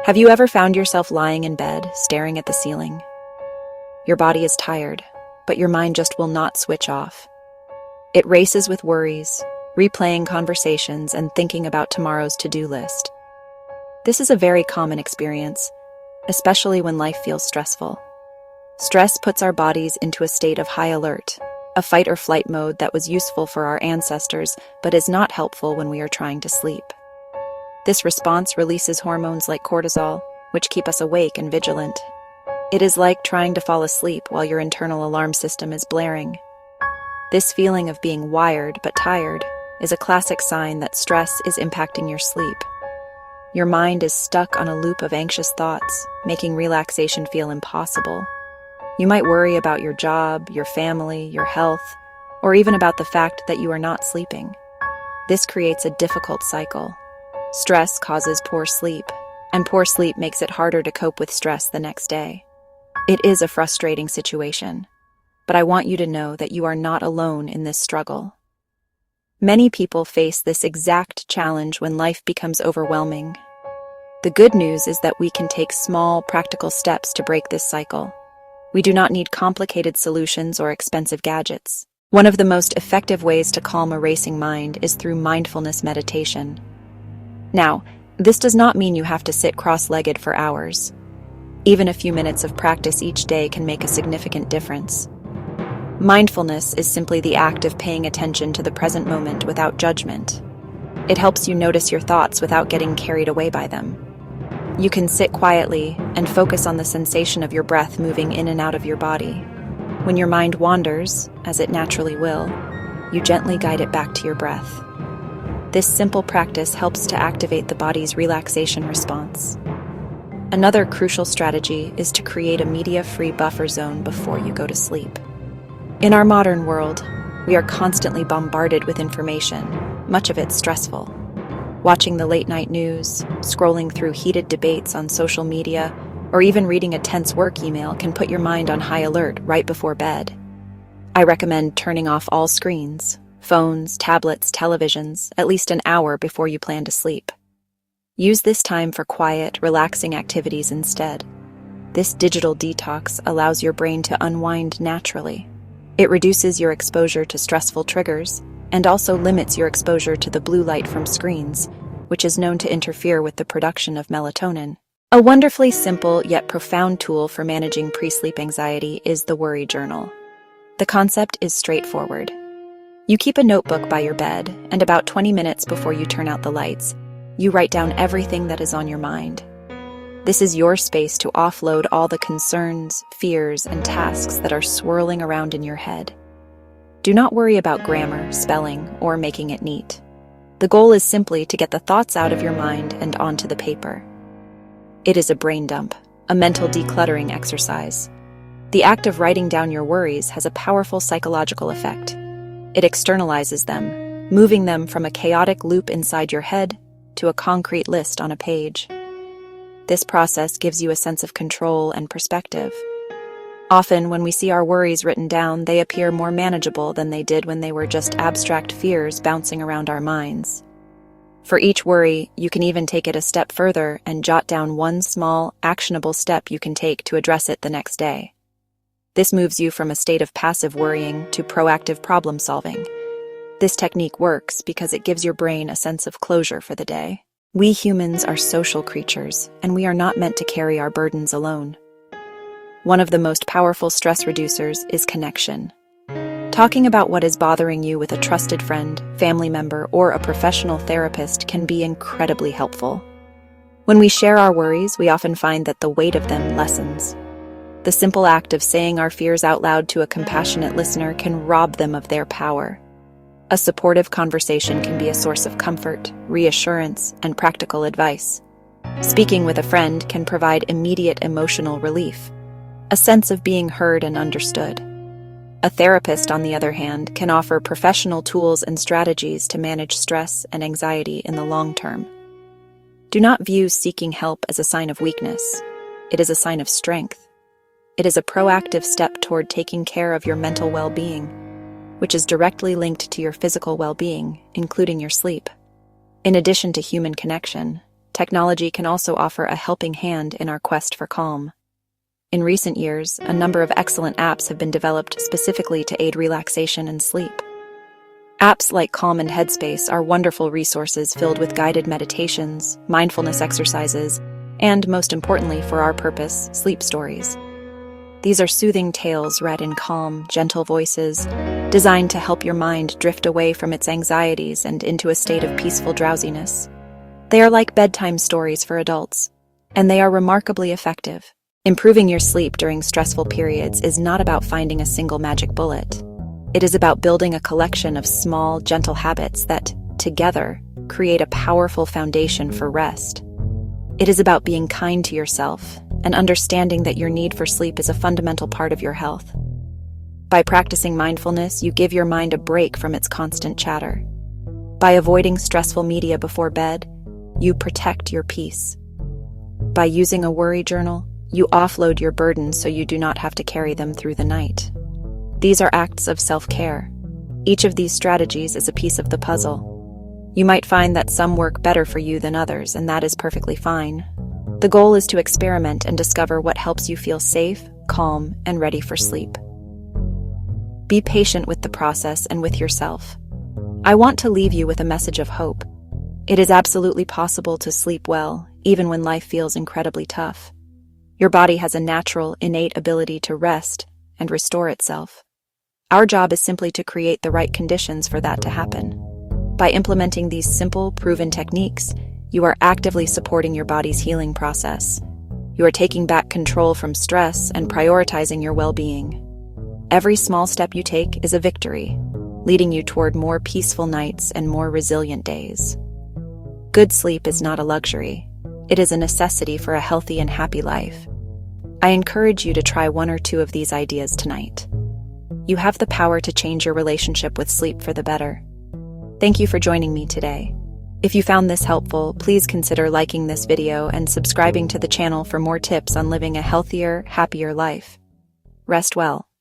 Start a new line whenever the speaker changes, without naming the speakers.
Have you ever found yourself lying in bed, staring at the ceiling? Your body is tired, but your mind just will not switch off. It races with worries, replaying conversations, and thinking about tomorrow's to-do list. This is a very common experience, especially when life feels stressful. Stress puts our bodies into a state of high alert, a fight or flight mode that was useful for our ancestors but is not helpful when we are trying to sleep. This response releases hormones like cortisol, which keep us awake and vigilant. It is like trying to fall asleep while your internal alarm system is blaring. This feeling of being wired but tired is a classic sign that stress is impacting your sleep. Your mind is stuck on a loop of anxious thoughts, making relaxation feel impossible. You might worry about your job, your family, your health, or even about the fact that you are not sleeping. This creates a difficult cycle. Stress causes poor sleep, and poor sleep makes it harder to cope with stress the next day. It is a frustrating situation, but I want you to know that you are not alone in this struggle. Many people face this exact challenge when life becomes overwhelming. The good news is that we can take small, practical steps to break this cycle. We do not need complicated solutions or expensive gadgets. One of the most effective ways to calm a racing mind is through mindfulness meditation. Now, this does not mean you have to sit cross-legged for hours. Even a few minutes of practice each day can make a significant difference. Mindfulness is simply the act of paying attention to the present moment without judgment. It helps you notice your thoughts without getting carried away by them. You can sit quietly and focus on the sensation of your breath moving in and out of your body. When your mind wanders, as it naturally will, you gently guide it back to your breath. This simple practice helps to activate the body's relaxation response. Another crucial strategy is to create a media-free buffer zone before you go to sleep. In our modern world, we are constantly bombarded with information, much of it stressful. Watching the late-night news, scrolling through heated debates on social media, or even reading a tense work email can put your mind on high alert right before bed. I recommend turning off all screens, phones, tablets, televisions, at least an hour before you plan to sleep. Use this time for quiet, relaxing activities instead. This digital detox allows your brain to unwind naturally. It reduces your exposure to stressful triggers and also limits your exposure to the blue light from screens, which is known to interfere with the production of melatonin. A wonderfully simple yet profound tool for managing pre-sleep anxiety is the worry journal. The concept is straightforward. You keep a notebook by your bed, and about 20 minutes before you turn out the lights, you write down everything that is on your mind. This is your space to offload all the concerns, fears, and tasks that are swirling around in your head. Do not worry about grammar, spelling, or making it neat. The goal is simply to get the thoughts out of your mind and onto the paper. It is a brain dump, a mental decluttering exercise. The act of writing down your worries has a powerful psychological effect. It externalizes them, moving them from a chaotic loop inside your head to a concrete list on a page. This process gives you a sense of control and perspective. Often, when we see our worries written down, they appear more manageable than they did when they were just abstract fears bouncing around our minds. For each worry, you can even take it a step further and jot down one small, actionable step you can take to address it the next day. This moves you from a state of passive worrying to proactive problem solving. This technique works because it gives your brain a sense of closure for the day. We humans are social creatures, and we are not meant to carry our burdens alone. One of the most powerful stress reducers is connection. Talking about what is bothering you with a trusted friend, family member, or a professional therapist can be incredibly helpful. When we share our worries, we often find that the weight of them lessens. The simple act of saying our fears out loud to a compassionate listener can rob them of their power. A supportive conversation can be a source of comfort, reassurance, and practical advice. Speaking with a friend can provide immediate emotional relief, a sense of being heard and understood. A therapist, on the other hand, can offer professional tools and strategies to manage stress and anxiety in the long term. Do not view seeking help as a sign of weakness. It is a sign of strength. It is a proactive step toward taking care of your mental well-being, which is directly linked to your physical well-being, including your sleep. In addition to human connection, technology can also offer a helping hand in our quest for calm. In recent years, a number of excellent apps have been developed specifically to aid relaxation and sleep. Apps like Calm and Headspace are wonderful resources filled with guided meditations, mindfulness exercises, and, most importantly for our purpose, sleep stories. These are soothing tales read in calm, gentle voices, designed to help your mind drift away from its anxieties and into a state of peaceful drowsiness. They are like bedtime stories for adults, and they are remarkably effective. Improving your sleep during stressful periods is not about finding a single magic bullet. It is about building a collection of small, gentle habits that, together, create a powerful foundation for rest. It is about being kind to yourself and understanding that your need for sleep is a fundamental part of your health. By practicing mindfulness, you give your mind a break from its constant chatter. By avoiding stressful media before bed, you protect your peace. By using a worry journal, you offload your burdens so you do not have to carry them through the night. These are acts of self-care. Each of these strategies is a piece of the puzzle. You might find that some work better for you than others, and that is perfectly fine. The goal is to experiment and discover what helps you feel safe, calm, and ready for sleep. Be patient with the process and with yourself. I want to leave you with a message of hope. It is absolutely possible to sleep well, even when life feels incredibly tough. Your body has a natural, innate ability to rest and restore itself. Our job is simply to create the right conditions for that to happen. By implementing these simple, proven techniques, you are actively supporting your body's healing process. You are taking back control from stress and prioritizing your well-being. Every small step you take is a victory, leading you toward more peaceful nights and more resilient days. Good sleep is not a luxury. It is a necessity for a healthy and happy life. I encourage you to try one or two of these ideas tonight. You have the power to change your relationship with sleep for the better. Thank you for joining me today. If you found this helpful, please consider liking this video and subscribing to the channel for more tips on living a healthier, happier life. Rest well.